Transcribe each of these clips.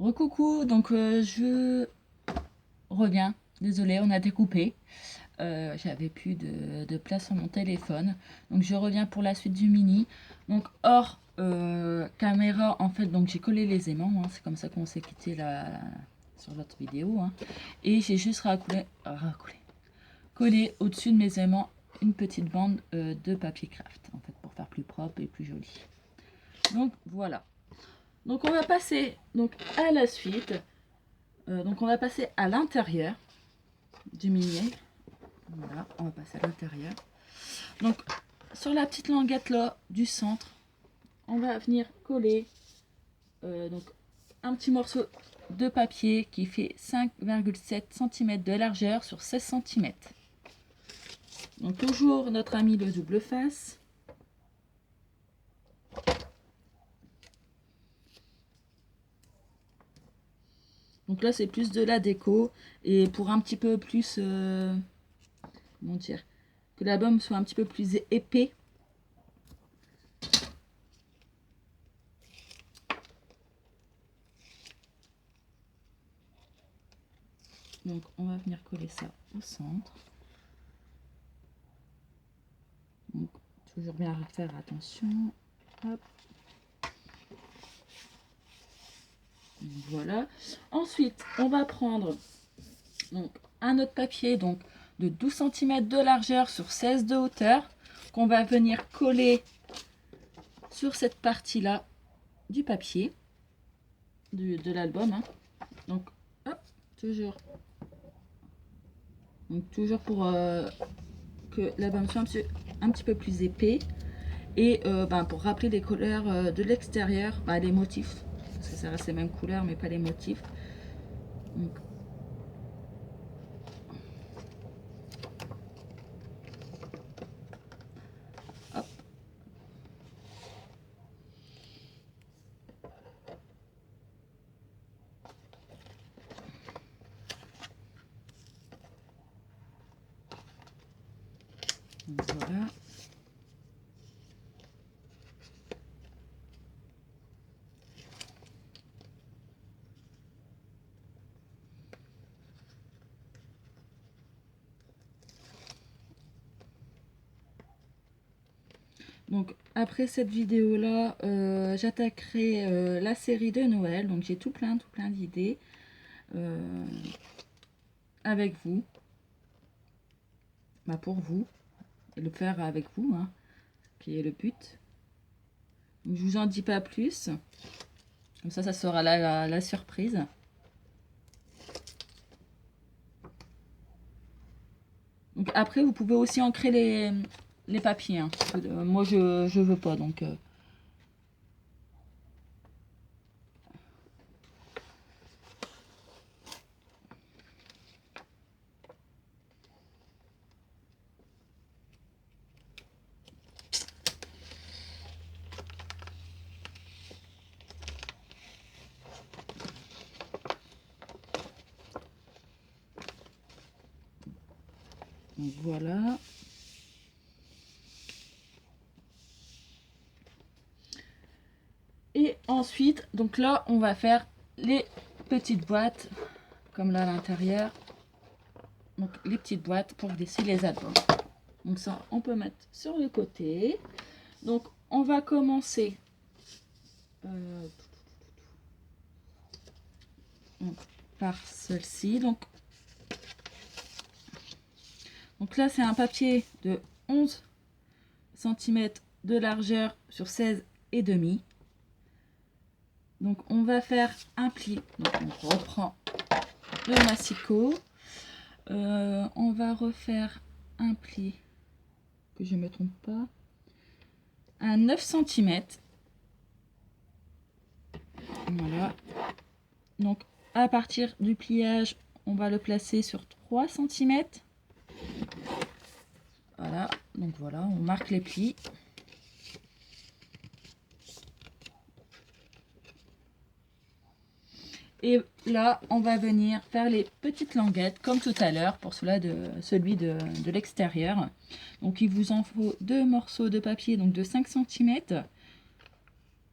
Recoucou, donc je reviens. Désolée, on a découpé. J'avais plus de place sur mon téléphone. Donc je reviens pour la suite du mini. Donc hors caméra, en fait, donc j'ai collé les aimants. Hein, c'est comme ça qu'on s'est quitté sur l'autre vidéo. Hein. Et j'ai juste collé au-dessus de mes aimants une petite bande de papier craft. En fait, pour faire plus propre et plus joli. Donc voilà. Donc on va passer donc à la suite. Donc on va passer à l'intérieur du minier. Voilà, on va passer à l'intérieur. Donc sur la petite languette là du centre, on va venir coller donc un petit morceau de papier qui fait 5,7 cm de largeur sur 16 cm. Donc toujours notre ami le double face. Donc là c'est plus de la déco et pour un petit peu plus comment dire, que l'album soit un petit peu plus épais. Donc on va venir coller ça au centre. Donc toujours bien faire attention. Hop. Voilà. Ensuite, on va prendre donc un autre papier donc de 12 cm de largeur sur 16 de hauteur qu'on va venir coller sur cette partie-là du papier de l'album. Hein. Donc, hop, toujours. Donc, toujours pour que l'album soit un petit peu plus épais. Et pour rappeler les couleurs de l'extérieur, les motifs. Parce que ça reste les mêmes couleurs, mais pas les motifs. Donc, hop. Voilà. Donc après cette vidéo là, j'attaquerai la série de Noël. Donc j'ai tout plein d'idées avec vous, pour vous, et le faire avec vous, hein, qui est le but. Donc, je vous en dis pas plus, comme ça sera la surprise. Donc après vous pouvez aussi ancrer les papiers. Hein. Moi je veux pas donc. Donc voilà. Et ensuite, donc là, on va faire les petites boîtes, comme là à l'intérieur. Donc les petites boîtes pour glisser les albums. Donc ça, on peut mettre sur le côté. Donc on va commencer par celle-ci. Donc là, c'est un papier de 11 cm de largeur sur 16 et demi. Donc on va faire un pli. Donc on reprend le massicot. On va refaire un pli, que je ne me trompe pas, à 9 cm. Voilà. Donc à partir du pliage, on va le placer sur 3 cm. Voilà, donc voilà, on marque les plis. Et là, on va venir faire les petites languettes, comme tout à l'heure, pour celui de l'extérieur. Donc, il vous en faut 2 morceaux de papier, donc de 5 cm,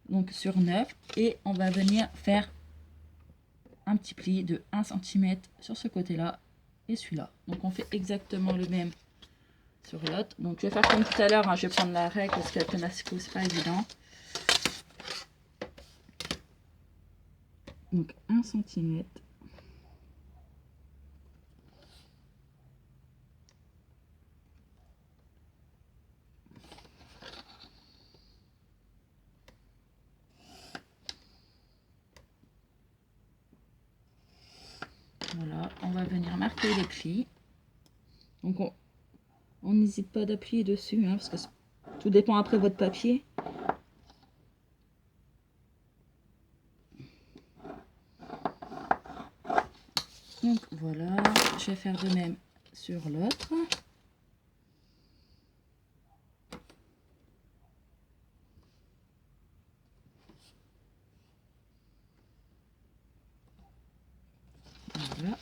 donc sur 9. Et on va venir faire un petit pli de 1 cm sur ce côté-là et celui-là. Donc on fait exactement le même sur l'autre. Donc je vais faire comme tout à l'heure, hein, je vais prendre la règle parce qu'avec le massicot c'est pas évident. Donc 1 cm. Voilà, on va venir marquer les plis. Donc on n'hésite pas d'appuyer dessus, hein, parce que tout dépend après votre papier. Donc voilà, je vais faire de même sur l'autre. Voilà.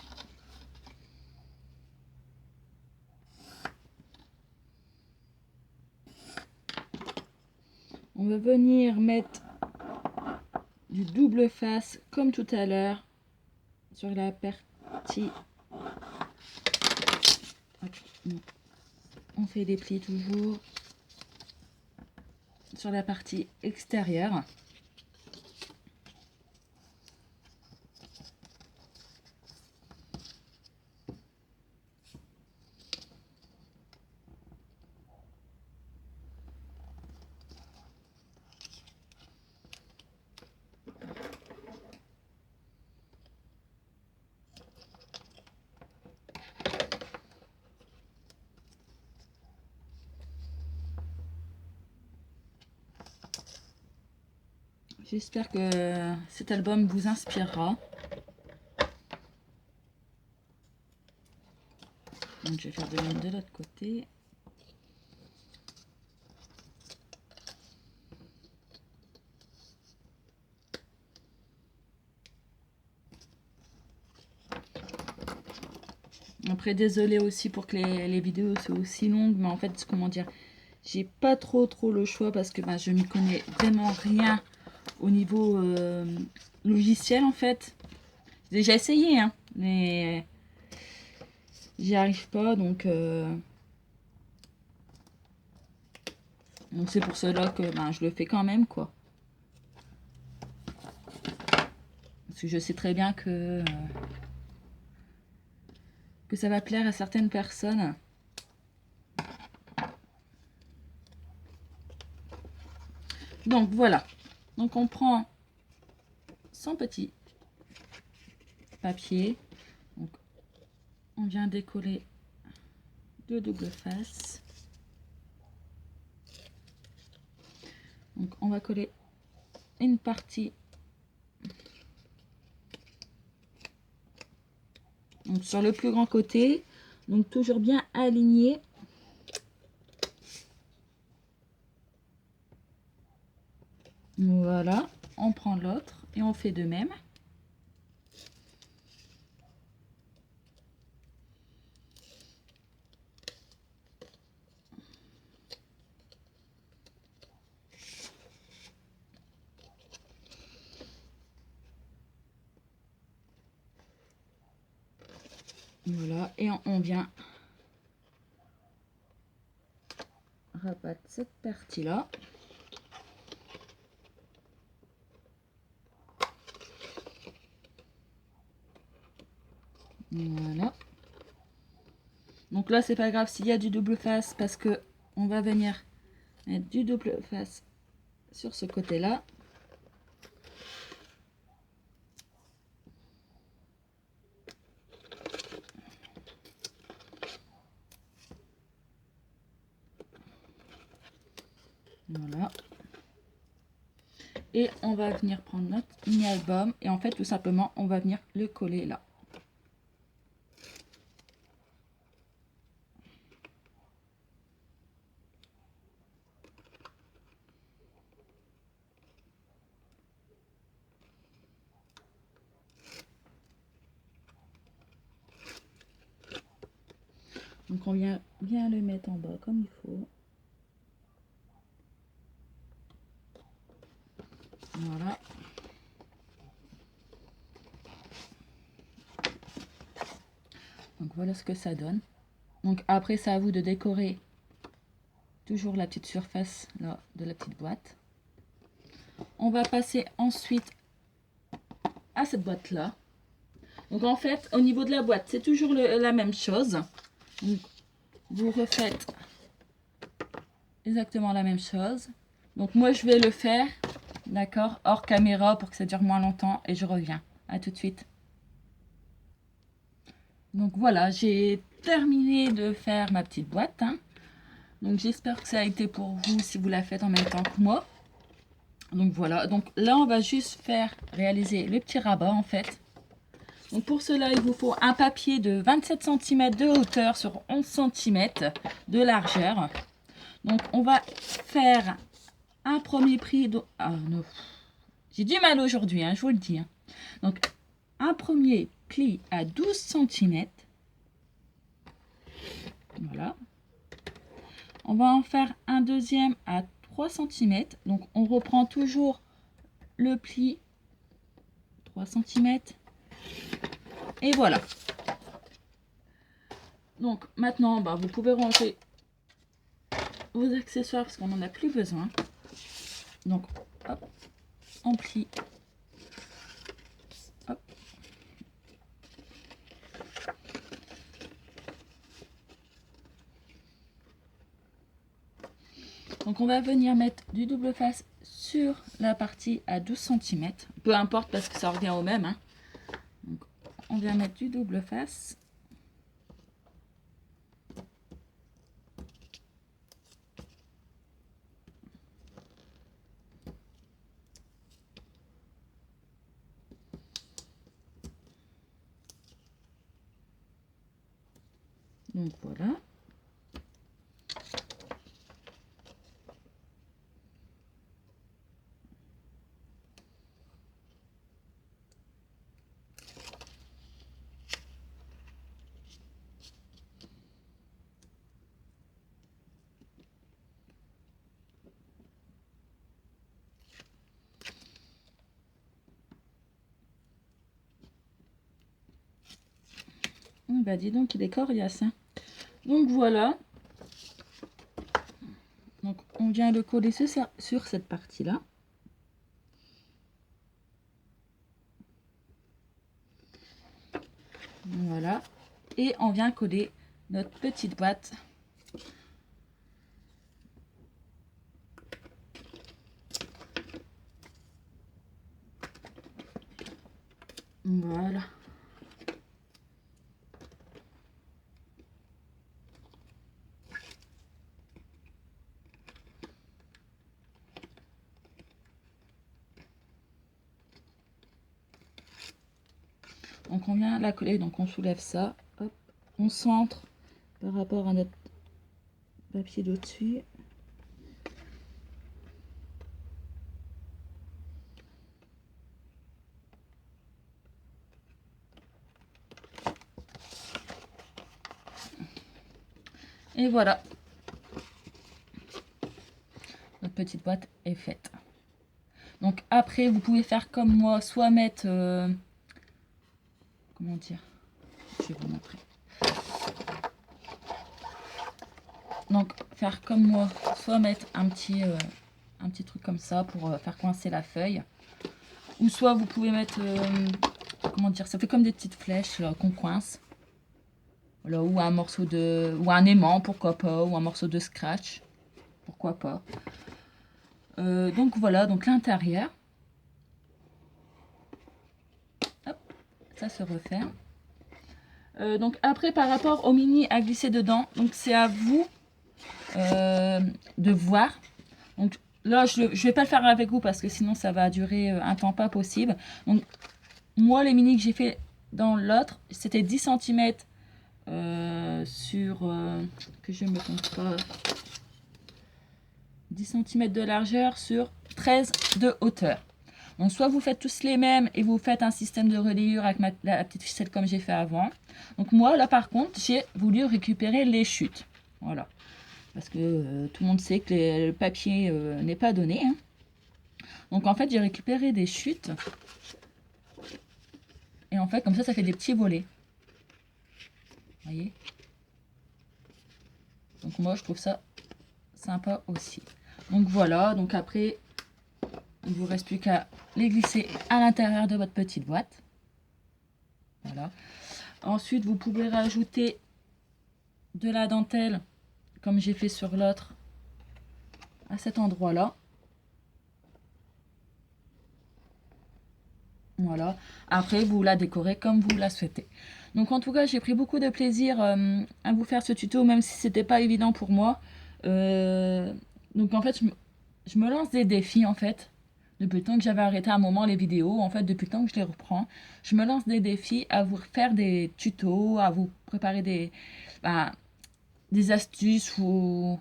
On va venir mettre du double face comme tout à l'heure sur la partie. On fait des plis toujours sur la partie extérieure. J'espère que cet album vous inspirera. Donc je vais faire de même de l'autre côté. Après, désolé aussi pour que les vidéos soient aussi longues, mais en fait, comment dire, j'ai pas trop le choix parce que je m'y connais vraiment rien au niveau logiciel en fait. J'ai déjà essayé, hein, mais j'y arrive pas, donc c'est pour cela que je le fais quand même, quoi. Parce que je sais très bien que ça va plaire à certaines personnes. Donc voilà. Donc on prend son petit papier. Donc on vient décoller de double face. Donc on va coller une partie donc sur le plus grand côté, donc toujours bien aligné. Voilà, on prend l'autre et on fait de même. Voilà, et on vient rabattre cette partie là. Voilà. Donc là, c'est pas grave s'il y a du double face parce que on va venir mettre du double face sur ce côté-là. Voilà. Et on va venir prendre notre mini-album et en fait, tout simplement, on va venir le coller là. Donc on vient bien le mettre en bas comme il faut. Voilà. Donc voilà ce que ça donne. Donc après, c'est à vous de décorer toujours la petite surface là de la petite boîte. On va passer ensuite à cette boîte là. Donc en fait, au niveau de la boîte, c'est toujours la même chose. Donc, vous refaites exactement la même chose. Donc moi, je vais le faire, d'accord, hors caméra pour que ça dure moins longtemps et je reviens. À tout de suite. Donc voilà, j'ai terminé de faire ma petite boîte. Hein. Donc j'espère que ça a été pour vous si vous la faites en même temps que moi. Donc voilà, donc là on va juste faire réaliser le petit rabat en fait. Donc pour cela, il vous faut un papier de 27 cm de hauteur sur 11 cm de largeur. Donc on va faire un premier pli de... Ah non, j'ai du mal aujourd'hui, hein, je vous le dis. Hein. Donc un premier pli à 12 cm. Voilà. On va en faire un deuxième à 3 cm. Donc on reprend toujours le pli 3 cm. Et voilà. Donc maintenant, bah, vous pouvez ranger vos accessoires parce qu'on n'en a plus besoin. Donc, hop, on plie. Hop. Donc on va venir mettre du double face sur la partie à 12 cm. Peu importe parce que ça revient au même. Hein. Donc, on vient mettre du double face. Donc voilà. Bah dis donc, il est coriace. Hein. Donc voilà. Donc on vient le coller sur cette partie-là. Voilà. Et on vient coller notre petite boîte. Voilà. Donc on vient la coller, donc on soulève ça, hop, on centre par rapport à notre papier d'au-dessus. Et voilà, notre petite boîte est faite. Donc après, vous pouvez faire comme moi, soit mettre... comment dire? Je vais vous montrer. Donc faire comme moi, soit mettre un petit truc comme ça pour faire coincer la feuille. Ou soit vous pouvez mettre... comment dire? Ça fait comme des petites flèches qu'on coince. Voilà, ou un morceau de... ou un aimant, pourquoi pas. Ou un morceau de scratch, pourquoi pas. Donc voilà, donc l'intérieur. Hop, ça se referme. Donc après, par rapport au mini à glisser dedans, donc c'est à vous de voir. Donc là, je vais pas le faire avec vous parce que sinon ça va durer un temps pas possible. Donc moi, les mini que j'ai fait dans l'autre, c'était 10 cm sur... que je me compte pas... 10 cm de largeur sur 13 de hauteur. Donc soit vous faites tous les mêmes et vous faites un système de reliure avec la petite ficelle comme j'ai fait avant. Donc moi là par contre j'ai voulu récupérer les chutes. Voilà. Parce que tout le monde sait que le papier n'est pas donné. Hein. Donc en fait j'ai récupéré des chutes. Et en fait comme ça fait des petits volets. Donc moi je trouve ça sympa aussi. Donc voilà, donc après il ne vous reste plus qu'à les glisser à l'intérieur de votre petite boîte. Voilà. Ensuite vous pouvez rajouter de la dentelle comme j'ai fait sur l'autre à cet endroit là. Voilà, après vous la décorez comme vous la souhaitez. Donc en tout cas j'ai pris beaucoup de plaisir à vous faire ce tuto, même si c'était pas évident pour moi. Donc en fait je me lance des défis en fait. Depuis le temps que j'avais arrêté à un moment les vidéos, en fait depuis le temps que je les reprends, je me lance des défis à vous faire des tutos, à vous préparer des astuces ou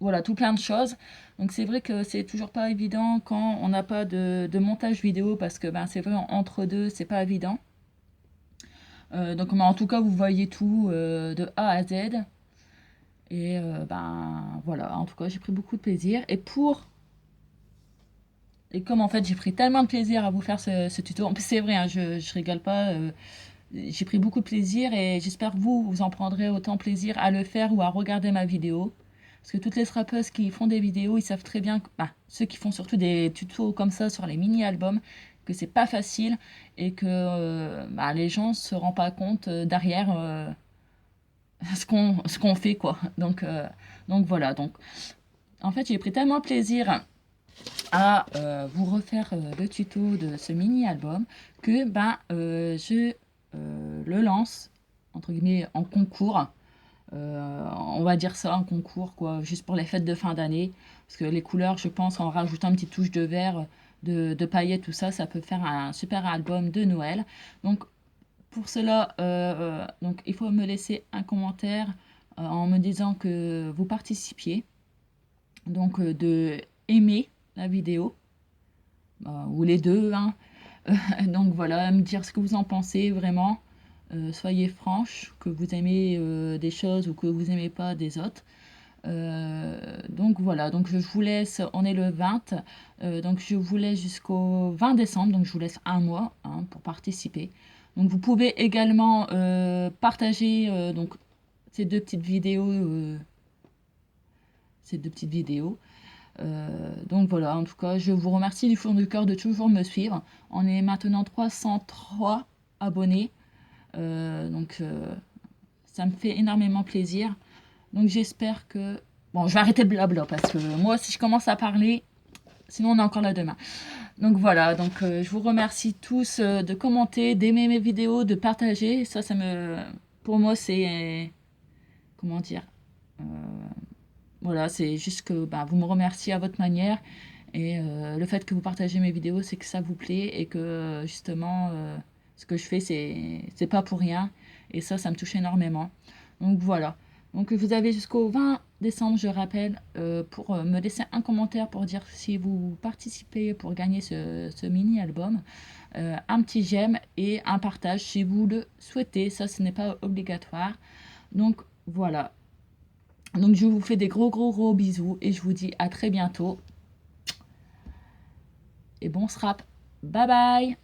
voilà, tout plein de choses. Donc c'est vrai que c'est toujours pas évident quand on n'a pas de montage vidéo parce que c'est vrai entre deux c'est pas évident. Donc en tout cas vous voyez tout de A à Z. Et voilà, en tout cas j'ai pris beaucoup de plaisir. Et comme en fait j'ai pris tellement de plaisir à vous faire ce tuto, en plus c'est vrai, hein, je rigole pas, j'ai pris beaucoup de plaisir et j'espère que vous en prendrez autant plaisir à le faire ou à regarder ma vidéo. Parce que toutes les strappeuses qui font des vidéos, ils savent très bien, ceux qui font surtout des tutos comme ça sur les mini-albums, que c'est pas facile et que les gens se rendent pas compte derrière ce qu'on fait quoi. Donc voilà, donc en fait j'ai pris tellement plaisir à vous refaire le tuto de ce mini-album que je le lance entre guillemets en concours. On va dire ça, un concours, quoi, juste pour les fêtes de fin d'année. Parce que les couleurs, je pense, en rajoutant une petite touche de vert, de paillettes, tout ça, ça peut faire un super album de Noël. Donc, pour cela, donc, il faut me laisser un commentaire en me disant que vous participiez. Donc, de aimer la vidéo, ou les deux, hein. Donc voilà, me dire ce que vous en pensez vraiment. Soyez franche, que vous aimez des choses ou que vous aimez pas des autres. Donc voilà, donc je vous laisse, on est le 20, donc je vous laisse jusqu'au 20 décembre, donc je vous laisse un mois pour participer. Donc vous pouvez également partager donc ces deux petites vidéos, donc voilà, en tout cas, je vous remercie du fond du cœur de toujours me suivre. On est maintenant 303 abonnés. Donc ça me fait énormément plaisir. Donc j'espère que... Bon, je vais arrêter le blabla parce que moi, si je commence à parler, sinon on est encore là demain. Donc voilà, donc je vous remercie tous de commenter, d'aimer mes vidéos, de partager. Ça pour moi, c'est... comment dire voilà, c'est juste que vous me remerciez à votre manière. Et le fait que vous partagez mes vidéos, c'est que ça vous plaît et que justement, ce que je fais, c'est pas pour rien. Et ça me touche énormément. Donc voilà. Donc vous avez jusqu'au 20 décembre, je rappelle, pour me laisser un commentaire pour dire si vous participez pour gagner ce mini-album. Un petit j'aime et un partage si vous le souhaitez. Ça, ce n'est pas obligatoire. Donc voilà. Donc je vous fais des gros bisous et je vous dis à très bientôt. Et bon scrap. Bye bye.